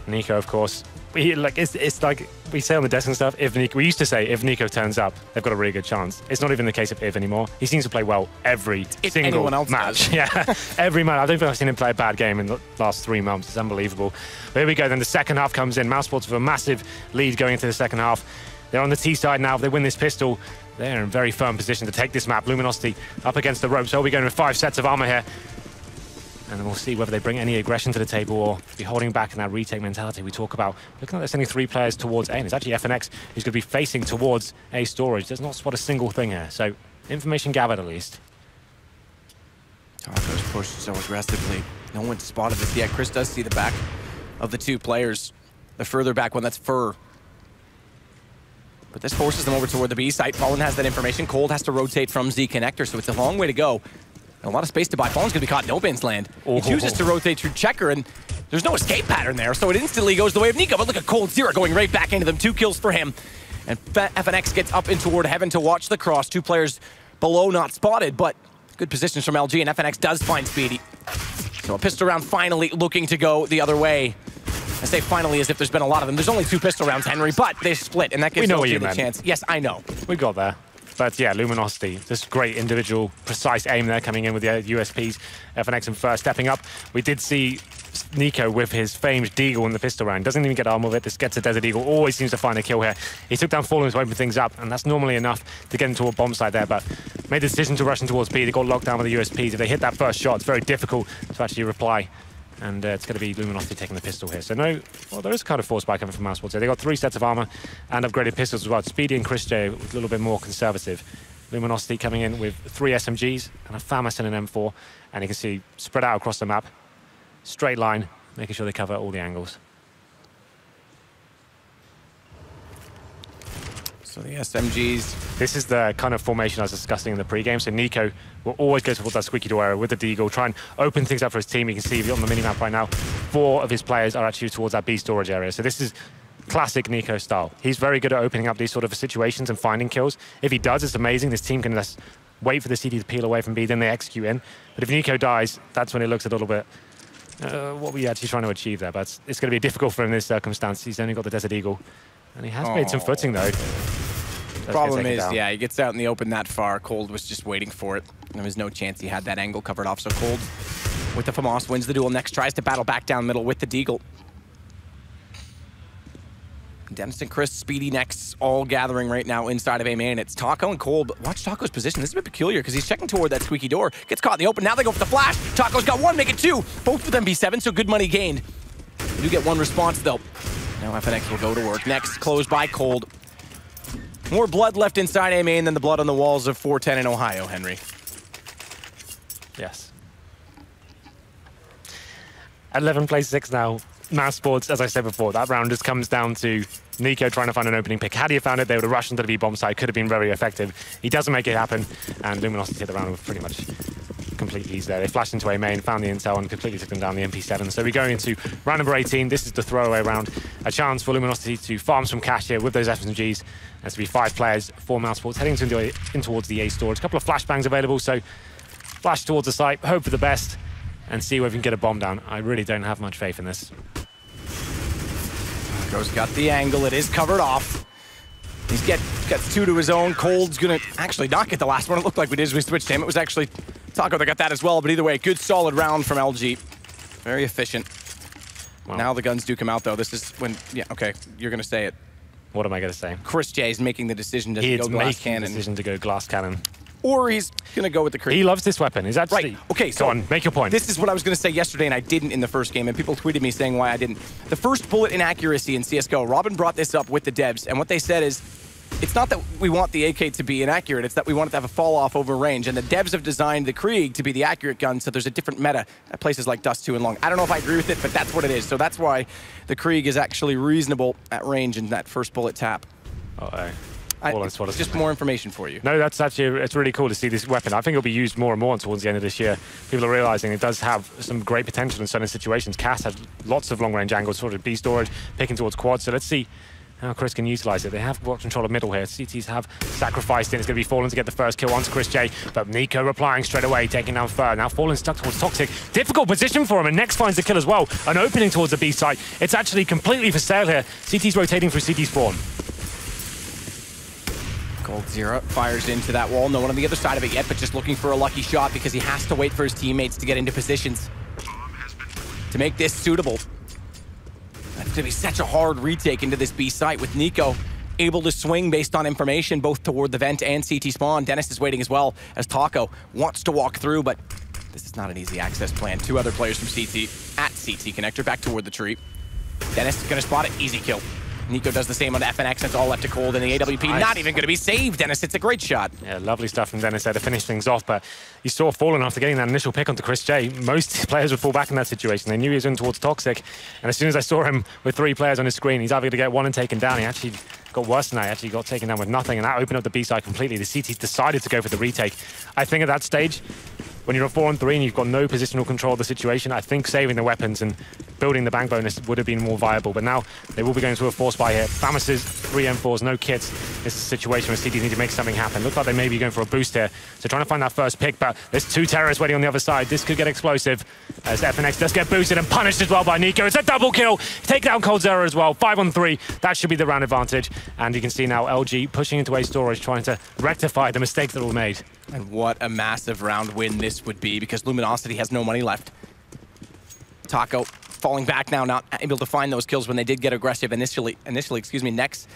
Nico, of course. It's like we say on the desk and stuff, we used to say if Nico turns up, they've got a really good chance. It's not even the case of if anymore. He seems to play well every single match. Yeah, every match. I don't think I've seen him play a bad game in the last 3 months. It's unbelievable. But here we go, then the second half comes in. mousesports with a massive lead going into the second half. They're on the T side now. If they win this pistol, they're in very firm position to take this map. Luminosity up against the ropes. So we're going with 5 sets of armor here. And then we'll see whether they bring any aggression to the table or be holding back in that retake mentality we talk about. Looking like they're sending 3 players towards A, and it's actually FNX who's going to be facing towards A storage. Does not spot a single thing here, so information gathered at least. Taco's pushed so aggressively. No one spotted this yet. Chris does see the back of the 2 players. The further back one, that's Fur. But this forces them over toward the B site. Fallen has that information. Cold has to rotate from Z connector, so it's a long way to go. A lot of space to buy. Fallen's going to be caught in no man's land. He chooses to rotate through Checker, and there's no escape pattern there, so it instantly goes the way of Nico. But look at Cold Zero going right back into them. 2 kills for him. And FNX gets up in toward heaven to watch the cross. 2 players below not spotted, but good positions from LG, and FNX does find Speedy. So a pistol round finally looking to go the other way. I say finally as if there's been a lot of them. There's only 2 pistol rounds, Henry, but they split, and that gives LG the chance. Yes, I know. We got there. But yeah, Luminosity, this great individual, precise aim there coming in with the USPs. FNX and First stepping up. We did see Nico with his famed Deagle in the pistol round. Doesn't even get armor with it. This gets a Desert Eagle. Always seems to find a kill here. He took down Fallen to open things up, and that's normally enough to get into a bomb site there, but made the decision to rush in towards B. They got locked down with the USPs. If they hit that first shot, it's very difficult to actually reply. And it's going to be Luminosity taking the pistol here. So no, well, there is kind of force buy coming from mousesports here. They got 3 sets of armor and upgraded pistols as well. Speedy and Chris J a little bit more conservative. Luminosity coming in with 3 SMGs and a FAMAS and an M4. And you can see spread out across the map. Straight line, making sure they cover all the angles. So the SMGs. This is the kind of formation I was discussing in the pregame. So Nico will always go towards that squeaky door area with the Deagle, try and open things up for his team. You can see on the minimap right now, 4 of his players are actually towards that B storage area. So this is classic Nico style. He's very good at opening up these sort of situations and finding kills. If he does, it's amazing. This team can just wait for the CT to peel away from B, then they execute in. But if Nico dies, that's when it looks a little bit, what were you actually trying to achieve there? But it's going to be difficult for him in this circumstance. He's only got the Desert Eagle. And he has made some footing, though. Problem is, yeah, he gets out in the open that far. Cold was just waiting for it. There was no chance he had that angle covered off. So Cold, with the FAMAS, wins the duel next, tries to battle back down middle with the Deagle. Dennis and Chris, Speedy next, all gathering right now inside of A main. It's Taco and Cold, but watch Taco's position. This is a bit peculiar because he's checking toward that squeaky door. Gets caught in the open. Now they go for the flash. Taco's got one, make it two. Both of them B7, so good money gained. You get one response, though. Now FNX will go to work. Next, closed by Cold. More blood left inside A main than the blood on the walls of 410 in Ohio, Henry. Yes. 11 plays 6 now. mousesports, as I said before, that round just comes down to Nico trying to find an opening pick. Had he found it, they would have rushed into the B-bomb side. Could have been very effective. He doesn't make it happen, and Luminosity hit the round with pretty much complete ease there. They flashed into A main, found the intel, and completely took them down the MP7. So we're going into round number 18. This is the throwaway round. A chance for Luminosity to farm some cash here with those FMGs. There's to be 5 players for mousesports heading in towards the A storage. A couple of flashbangs available, so flash towards the site, hope for the best, and see whether we can get a bomb down. I really don't have much faith in this. Go's got the angle. It is covered off. He's got 2 to his own. Cold's gonna actually not get the last one. It looked like we did as we switched to him. It was actually Taco that got that as well. But either way, good solid round from LG. Very efficient. Wow. Now the guns do come out though. This is when, yeah, okay, you're gonna say it. What am I gonna say? Chris J is making the decision to go glass cannon. The decision to go glass cannon. Or he's gonna go with the Krieg. He loves this weapon. He's actually right. Okay, so go on, make your point. This is what I was gonna say yesterday, and I didn't in the first game, and people tweeted me saying why I didn't. The first bullet inaccuracy in CS:GO. Robin brought this up with the devs, and what they said is, it's not that we want the AK to be inaccurate, it's that we want it to have a fall off over range, and the devs have designed the Krieg to be the accurate gun, so there's a different meta at places like Dust 2 and Long. I don't know if I agree with it, but that's what it is. So that's why the Krieg is actually reasonable at range in that first bullet tap. Just more information for you. No, that's actually, it's really cool to see this weapon. I think it'll be used more and more towards the end of this year. People are realizing it does have some great potential in certain situations. Cass has lots of long-range angles, sort of B storage, picking towards quad. So let's see how Chris can utilize it. They have got control of middle here. CTs have sacrificed it. It's going to be Fallen to get the first kill onto Chris J, but Nico replying straight away, taking down Fur. Now Fallen stuck towards Toxic. Difficult position for him, and Next finds the kill as well. An opening towards the B site. It's actually completely for sale here. CT's rotating through CT spawn. Cold Zero fires into that wall. No one on the other side of it yet, but just looking for a lucky shot because he has to wait for his teammates to get into positions to make this suitable. That's going to be such a hard retake into this B site with Nico able to swing based on information both toward the vent and CT spawn. Dennis is waiting as well as Taco wants to walk through, but this is not an easy access plan. 2 other players from CT at CT connector back toward the tree. Dennis is going to spot it. Easy kill. Nico does the same on FNX. It's all left to Cold, and the AWP not even going to be saved. Dennis, it's a great shot. Yeah, lovely stuff from Dennis there to finish things off, but you saw Fallen after getting that initial pick onto Chris J. Most players would fall back in that situation. They knew he was in towards Toxic, and as soon as I saw him with 3 players on his screen, he's either going to get one and taken down. He actually got worse than that. He actually got taken down with nothing, and that opened up the B side completely. The CTs decided to go for the retake. I think at that stage, when you're a 4-on-3 and you've got no positional control of the situation, I think saving the weapons and building the bank bonus would have been more viable. But now they will be going to a force buy here. Famas's 3 M4s, no kits. This is a situation where CTs need to make something happen. Looks like they may be going for a boost here. So trying to find that first pick, but there's 2 terrorists waiting on the other side. This could get explosive as FNX does get boosted and punished as well by Nico. It's a double kill. Take down Cold Zero as well. 5-on-3. That should be the round advantage. And you can see now LG pushing into A storage, trying to rectify the mistakes that were made. And what a massive round win this would be because Luminosity has no money left. Taco falling back now, not able to find those kills when they did get aggressive initially, excuse me, Next.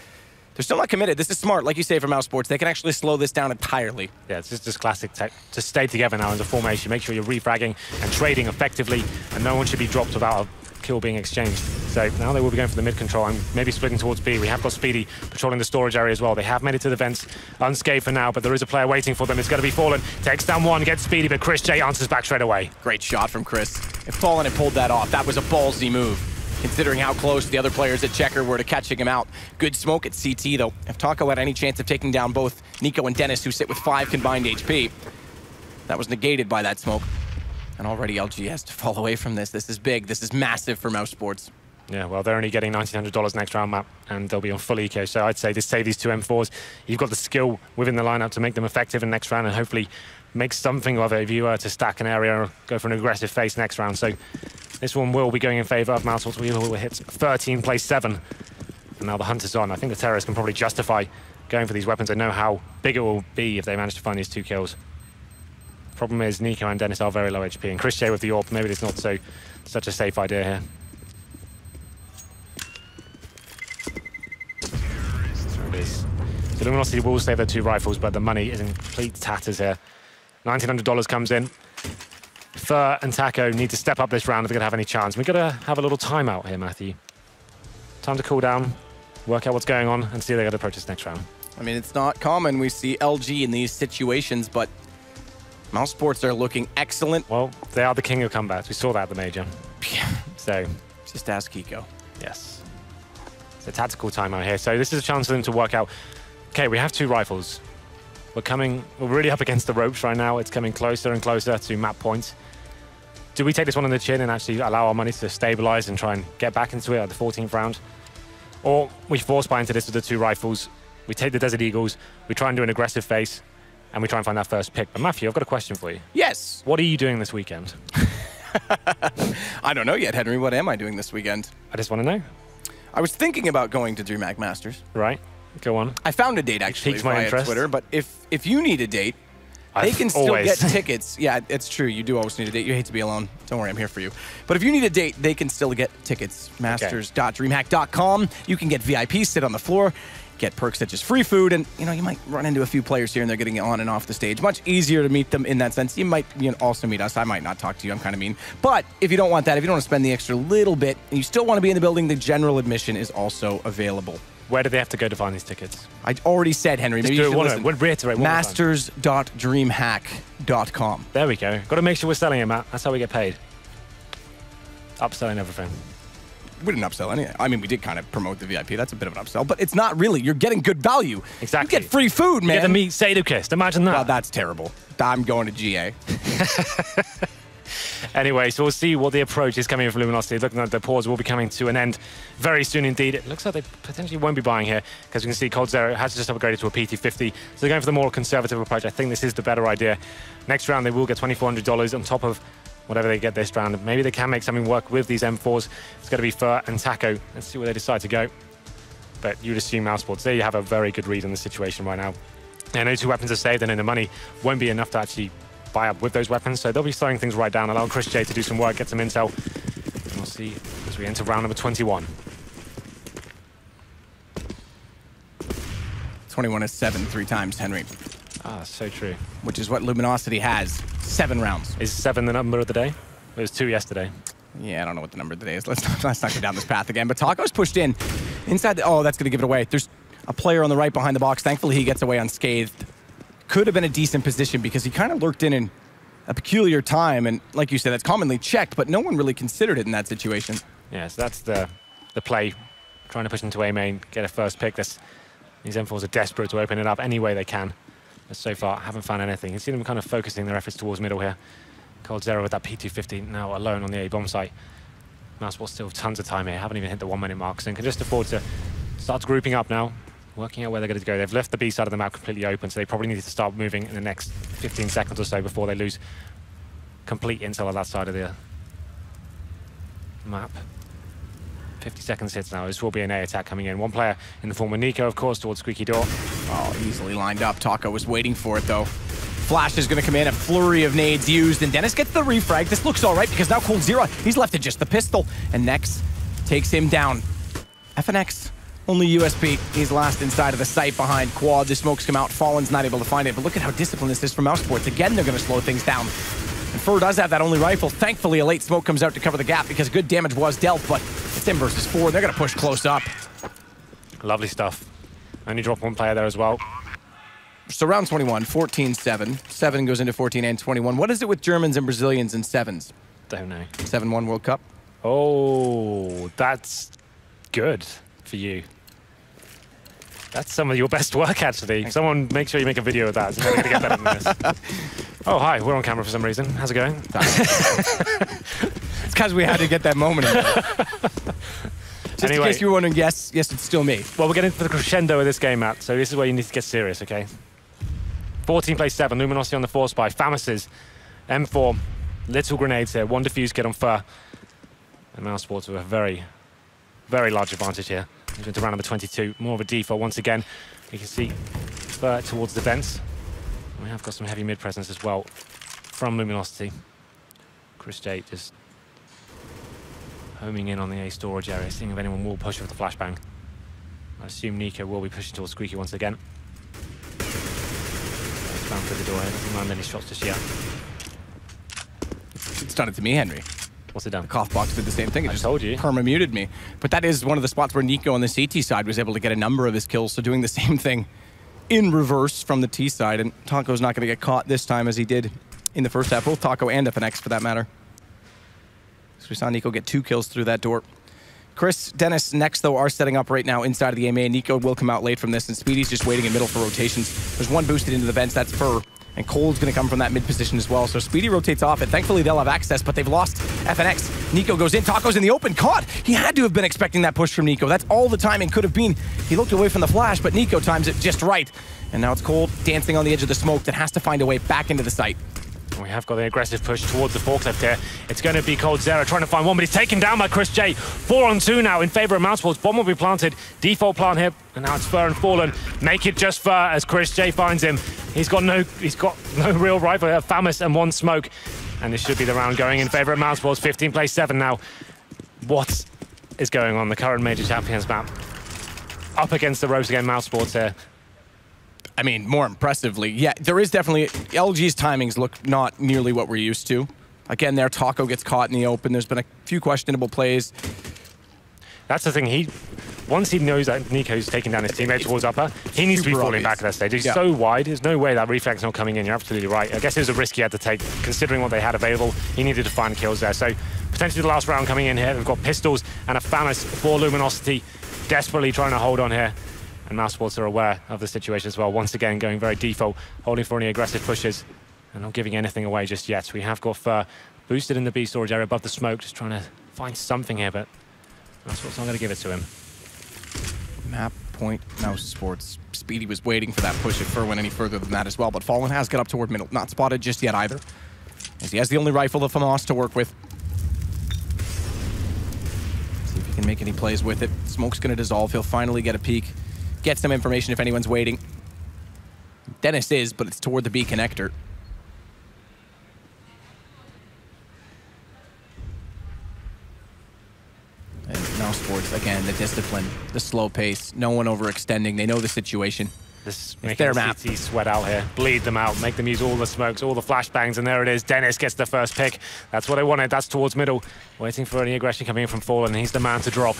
They're still not committed. This is smart, like you say, for mousesports. They can actually slow this down entirely. Yeah, it's just classic tech to stay together now as a formation. Make sure you're refragging and trading effectively, and no one should be dropped without a kill being exchanged. So now they will be going for the mid control and maybe splitting towards B. We have got Speedy patrolling the storage area as well. They have made it to the vents unscathed for now, but there is a player waiting for them. It's going to be Fallen. Takes down one, gets Speedy, but Chris J answers back straight away. Great shot from Chris. If Fallen had pulled that off, that was a ballsy move, considering how close the other players at Checker were to catching him out. Good smoke at CT, though. If Taco had any chance of taking down both Nico and Dennis, who sit with 5 combined HP, that was negated by that smoke. And already LG has to fall away from this. This is big. This is massive for mousesports. Yeah, well, they're only getting $1,900 next round map, and they'll be on full eco. So I'd say just save these two M4s. You've got the skill within the lineup to make them effective in next round, and hopefully make something of it if you were to stack an area or go for an aggressive face next round. So this one will be going in favor of mousesports. We will hit 13, place 7. And now the Hunter's on. I think the terrorists can probably justify going for these weapons. They know how big it will be if they manage to find these 2 kills. Problem is, Nico and Dennis are very low HP, and Chris J with the AWP, maybe it's not such a safe idea here. There it is. So Luminosity will save their 2 rifles, but the money is in complete tatters here. $1,900 comes in. Fur and Taco need to step up this round if they're going to have any chance. We've got to have a little timeout here, Matthew. Time to cool down, work out what's going on, and see if they're going to approach this next round. I mean, it's not common we see LG in these situations, but mousesports are looking excellent. Well, they are the king of comebacks. We saw that at the major. So, just ask Kiko. Yes. It's a tactical timeout here. So this is a chance for them to work out, okay, we have 2 rifles. We're really up against the ropes right now. It's coming closer and closer to map point. Do we take this one on the chin and actually allow our money to stabilize and try and get back into it at the 14th round? Or we force buy into this with the 2 rifles, we take the Desert Eagles, we try and do an aggressive face, and we try and find that first pick. But Matthew, I've got a question for you. Yes. What are you doing this weekend? I don't know yet, Henry. What am I doing this weekend? I just want to know. I was thinking about going to DreamHack Masters. Right. Go on. I found a date actually via Twitter, but if you need a date, they can still get tickets. Yeah, it's true. You do always need a date. You hate to be alone. Don't worry, I'm here for you. But if you need a date, they can still get tickets. Masters.dreamhack.com. You can get VIP, sit on the floor, get perks such as free food, and you might run into a few players here and they're getting on and off the stage. Much easier to meet them in that sense. You might also meet us. I might not talk to you. I'm kind of mean. But if you don't want that, if you don't want to spend the extra little bit, and you still want to be in the building, the general admission is also available. Where do they have to go to find these tickets? I already said, Henry. Maybe you should listen. Reiterate one more time. Masters.dreamhack.com. There we go. Got to make sure we're selling it, Matt. That's how we get paid. Upselling everything. We didn't upsell anything. I mean, we did kind of promote the VIP. That's a bit of an upsell, but it's not really. You're getting good value. Exactly. You get free food, man. You get the meat Sadokist. Imagine that. Well, that's terrible. I'm going to GA. Anyway, so we'll see what the approach is coming from Luminosity. Looking like the pause will be coming to an end very soon indeed. It looks like they potentially won't be buying here because you can see Cold Zero has just upgraded to a PT50. So they're going for the more conservative approach. I think this is the better idea. Next round, they will get $2,400 on top of whatever they get this round. Maybe they can make something work with these M4s. It's going to be Fur and Taco. Let's see where they decide to go. But you'd assume mousesports. There you have a very good read on the situation right now. And those 2 weapons are saved, and then the money won't be enough to actually buy up with those weapons, so they'll be slowing things right down, allowing Chris J to do some work, get some intel. And we'll see as we enter round number 21. 21 is 7 3 times, Henry. Ah, so true. Which is what Luminosity has. 7 rounds. Is 7 the number of the day? It was 2 yesterday. Yeah, I don't know what the number of the day is. Let's not go down this path again. But Taco's pushed in. Inside oh, that's going to give it away. There's a player on the right behind the box. Thankfully, he gets away unscathed. Could have been a decent position because he kind of lurked in a peculiar time, and like you said, that's commonly checked, but no one really considered it in that situation. Yeah, so that's the play, trying to push into A main, get a first pick. These M4s are desperate to open it up any way they can, but so far haven't found anything. You see them kind of focusing their efforts towards middle here. Cold Zero with that P250 now alone on the A bomb site. mousesports still have tons of time here, haven't even hit the 1 minute mark, so they can just afford to start grouping up now. Working out where they're going to go. They've left the B side of the map completely open, so they probably need to start moving in the next 15 seconds or so before they lose complete intel on that side of the map. 50 seconds hits now. This will be an A attack coming in. One player in the form of Nico, of course, towards Squeaky Door. Oh, easily lined up. Taco was waiting for it, though. Flash is going to come in, a flurry of nades used, and Dennis gets the refrag. This looks all right because now Cold Zero, he's left to just the pistol, and Nex takes him down. FNX. Only USP. He's last inside of the site behind Quad. The smokes come out. Fallen's not able to find it. But look at how disciplined this is from mousesports. Again, they're going to slow things down. And Fur does have that only rifle. Thankfully, a late smoke comes out to cover the gap because good damage was dealt. But it's him versus 4. They're going to push close up. Lovely stuff. Only drop 1 player there as well. So round 21, 14-7. 7 goes into 14 and 21. What is it with Germans and Brazilians in 7s? Don't know. 7-1 World Cup. Oh, that's good for you. That's some of your best work, actually. Someone make sure you make a video of that. It's never going to get better than this. Oh, hi. We're on camera for some reason. How's it going? It's because we had to get that moment in there. Just in case you were wondering, yes, it's still me. Well, we're getting to the crescendo of this game, Matt, so this is where you need to get serious, okay? 14 plays 7, Luminosity on the force buy, Famas's M4, little grenades here, 1 defuse kit on Fur. And mousesports with a very, very large advantage here. Moving to round number 22, more of a default once again. You can see Fur towards the vents. We have got some heavy mid presence as well from Luminosity. Chris J just homing in on the A storage area, seeing if anyone will push with the flashbang. I assume Nico will be pushing towards Squeaky once again. Down through the door here, doesn't land any shots just yet. It's done it to me, Henry. What's it done? The cough box did the same thing. It just told you. Perma-muted me. But that is one of the spots where Nico on the CT side was able to get a number of his kills, so doing the same thing in reverse from the T side. And Taco's not going to get caught this time as he did in the first half. Both Taco and FNX for that matter. So we saw Nico get 2 kills through that door. Chris, Dennis, next though, are setting up right now inside of the AMA. Nico will come out late from this, and Speedy's just waiting in middle for rotations. There's 1 boosted into the vents, that's Fur. And Cole's going to come from that mid position as well. So Speedy rotates off it. Thankfully, they'll have access, but they've lost FNX. Nico goes in. Taco's in the open. Caught. He had to have been expecting that push from Nico. That's all the timing could have been. He looked away from the flash, but Nico times it just right. And now it's Cole dancing on the edge of the smoke that has to find a way back into the site. We have got the aggressive push towards the forklift here. It's going to be Cold Zero trying to find one, but he's taken down by Chris J. 4 on 2 now in favor of mousesports. Bomb will be planted. Default plant here, and now it's Fur and Fallen. Make it just Fur as Chris J finds him. He's got no real rifle here. Famas and 1 smoke, and this should be the round going in favor of mousesports. 15 plays 7 now. What is going on? The current major champions map up against the ropes again. Mousesports here. I mean, more impressively, yeah, there is definitely... LG's timings look not nearly what we're used to. Again, there, Taco gets caught in the open. There's been a few questionable plays. That's the thing. Once he knows that Nico's taking down his teammate towards upper, he needs to be falling back at that stage. He's so wide. There's no way that reflex not coming in. You're absolutely right. I guess it was a risk he had to take, considering what they had available. He needed to find kills there. So potentially the last round coming in here. We've got pistols and a Famas for Luminosity, desperately trying to hold on here. And mousesports are aware of the situation as well. Once again, going very default, holding for any aggressive pushes and not giving anything away just yet. We have got Fur boosted in the B storage area above the smoke, just trying to find something here, but mousesports not going to give it to him. Map point, mousesports. Speedy was waiting for that push if Fur went any further than that as well, but Fallen has got up toward middle. Not spotted just yet either, as he has the only rifle of Famas to work with. See if he can make any plays with it. Smoke's going to dissolve. He'll finally get a peek. Get some information if anyone's waiting. Dennis is, but it's toward the B connector. And mousesports, again, the discipline, the slow pace, no one overextending. They know the situation. This it's their map. CT sweat out here, bleed them out, make them use all the smokes, all the flashbangs, and there it is. Dennis gets the first pick. That's what I wanted. That's towards middle. Waiting for any aggression coming in from Fallen. He's the man to drop.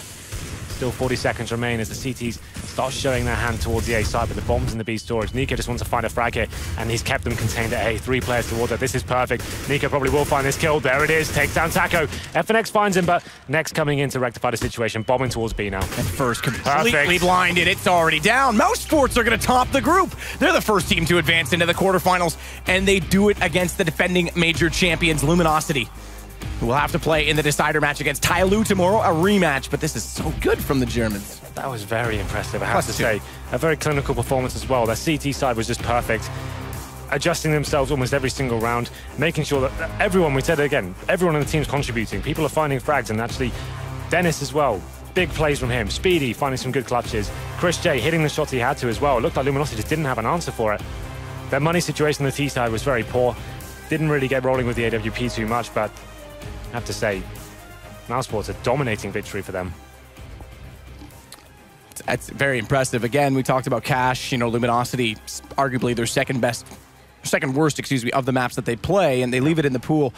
Still 40 seconds remain as the CTs start showing their hand towards the A side, but the bomb's in the B storage. Nico just wants to find a frag here, and he's kept them contained at A. 3 players towards it. This is perfect. Nico probably will find this kill. There it is. Takes down Taco. FNX finds him, but next coming in to rectify the situation. Bombing towards B now. And first completely blinded. It's already down. Mousesports are going to top the group. They're the first team to advance into the quarterfinals, and they do it against the defending major champions, Luminosity, who will have to play in the decider match against Tyloo tomorrow, a rematch, but this is so good from the Germans. That was very impressive, I have to say. A very clinical performance as well. Their CT side was just perfect. Adjusting themselves almost every single round, making sure that everyone, we said it again, everyone on the team's contributing. People are finding frags, and actually Dennis as well. Big plays from him. Speedy finding some good clutches. Chris J hitting the shots he had to as well. It looked like Luminosity just didn't have an answer for it. Their money situation on the T side was very poor. Didn't really get rolling with the AWP too much, but I have to say, mousesports a dominating victory for them. That's very impressive. Again, we talked about Cash, Luminosity, arguably their second worst, of the maps that they play, and they leave it in the pool.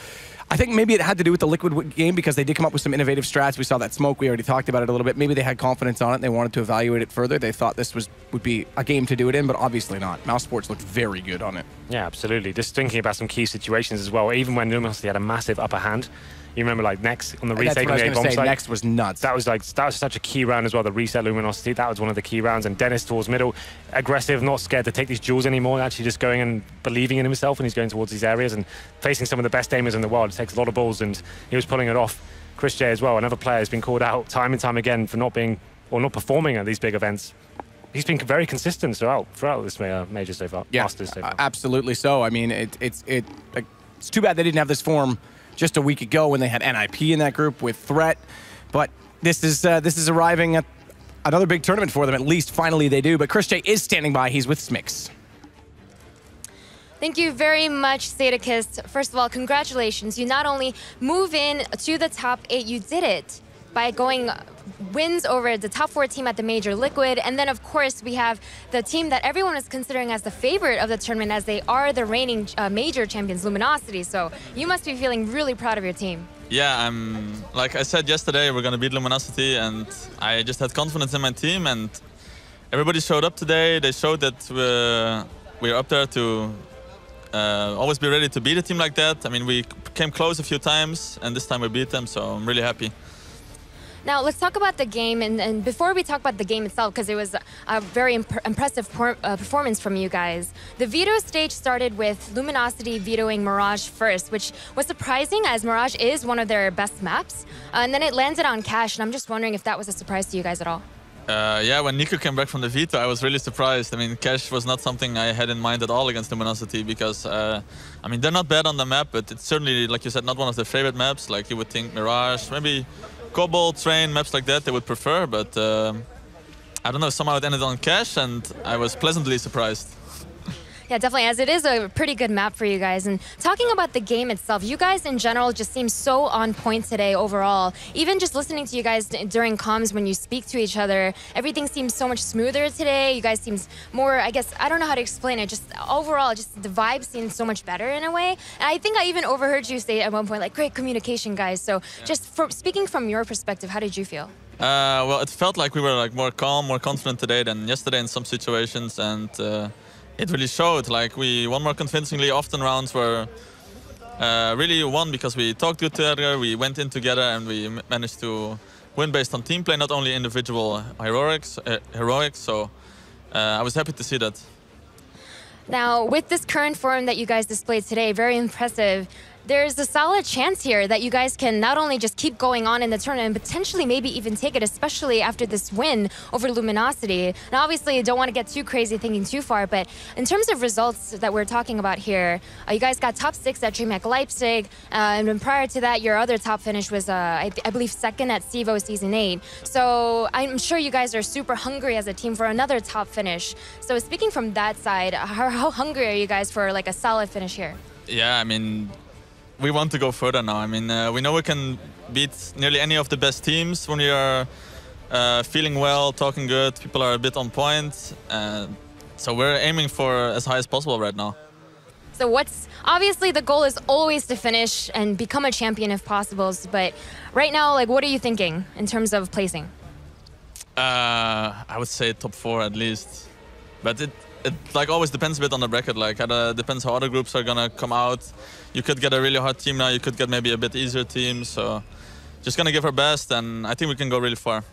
I think maybe it had to do with the Liquid game because they did come up with some innovative strats. We saw that smoke. We already talked about it a little bit. Maybe they had confidence on it and they wanted to evaluate it further. They thought this would be a game to do it in, but obviously not. Mousesports looked very good on it. Yeah, absolutely. Just thinking about some key situations as well. Even when Luminosity had a massive upper hand. You remember, like, Next on the retake on the A-bomb side? Next was nuts. That was such a key round as well, the reset Luminosity. That was one of the key rounds. And Dennis towards middle, aggressive, not scared to take these duels anymore, actually just going and believing in himself, and he's going towards these areas and facing some of the best aimers in the world. It takes a lot of balls, and he was pulling it off. Chris J as well, another player who's been called out time and time again for not being or not performing at these big events. He's been very consistent throughout this major so far, Yeah, Masters so far. Absolutely so. I mean, it's too bad they didn't have this form just a week ago when they had NIP in that group with Threat, but this is arriving at another big tournament for them. At least finally they do. But Chris J is standing by. He's with Smix. Thank you very much, Sadakist. First of all, congratulations. You not only move in to the top 8, you did it by going wins over the top 4 team at the major Liquid. And then, of course, we have the team that everyone is considering as the favorite of the tournament, as they are the reigning major champions, Luminosity. So you must be feeling really proud of your team. Yeah, like I said yesterday, we're going to beat Luminosity, and I just had confidence in my team, and everybody showed up today. They showed that we're up there to always be ready to beat a team like that. I mean, we came close a few times, and this time we beat them, so I'm really happy. Now, let's talk about the game. And before we talk about the game itself, because it was a very impressive performance from you guys, the veto stage started with Luminosity vetoing Mirage first, which was surprising, as Mirage is one of their best maps. And then it landed on Cash, and I'm just wondering if that was a surprise to you guys at all. Yeah, when Nico came back from the veto, I was really surprised. I mean, Cash was not something I had in mind at all against Luminosity, because, I mean, they're not bad on the map, but it's certainly, like you said, not one of their favorite maps. Like, you would think Mirage, maybe Cobalt, Train, maps like that they would prefer, but I don't know, somehow it ended on Cash, and I was pleasantly surprised. Yeah, definitely, as it is a pretty good map for you guys. And talking about the game itself, you guys in general just seem so on point today overall. Even just listening to you guys during comms when you speak to each other, everything seems so much smoother today. You guys seem more, I guess, I don't know how to explain it, just overall, just the vibe seems so much better in a way. And I think I even overheard you say at one point, like, great communication, guys. So just speaking from your perspective, how did you feel? Well, it felt like we were like more calm, more confident today than yesterday in some situations, and it really showed. Like, we won more convincingly. Often rounds were really won because we talked good together, we went in together, and we managed to win based on team play, not only individual heroics. So I was happy to see that. Now, with this current form that you guys displayed today, very impressive. There's a solid chance here that you guys can not only just keep going on in the tournament, and potentially maybe even take it, especially after this win over Luminosity. Now, obviously, you don't want to get too crazy thinking too far, but in terms of results that we're talking about here, you guys got top 6 at DreamHack Leipzig, and then prior to that, your other top finish was, I believe, 2nd at CEVO Season 8. So I'm sure you guys are super hungry as a team for another top finish. So speaking from that side, how hungry are you guys for like a solid finish here? Yeah, I mean, we want to go further now. I mean, we know we can beat nearly any of the best teams when we are feeling well, talking good, people are a bit on point. So we're aiming for as high as possible right now. So obviously the goal is always to finish and become a champion if possible, but right now, like, what are you thinking in terms of placing? I would say top 4 at least, but it like always depends a bit on the bracket. Like, it depends how other groups are gonna come out. You could get a really hard team now, you could get maybe a bit easier team, so just gonna give our best, and I think we can go really far.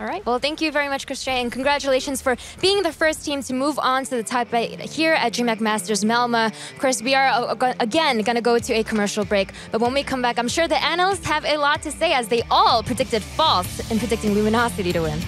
All right, well, thank you very much, Chris J, and congratulations for being the first team to move on to the top 8 here at DreamHack Masters Malmö. Of course, we are again gonna go to a commercial break, but when we come back, I'm sure the analysts have a lot to say, as they all predicted false in predicting Luminosity to win.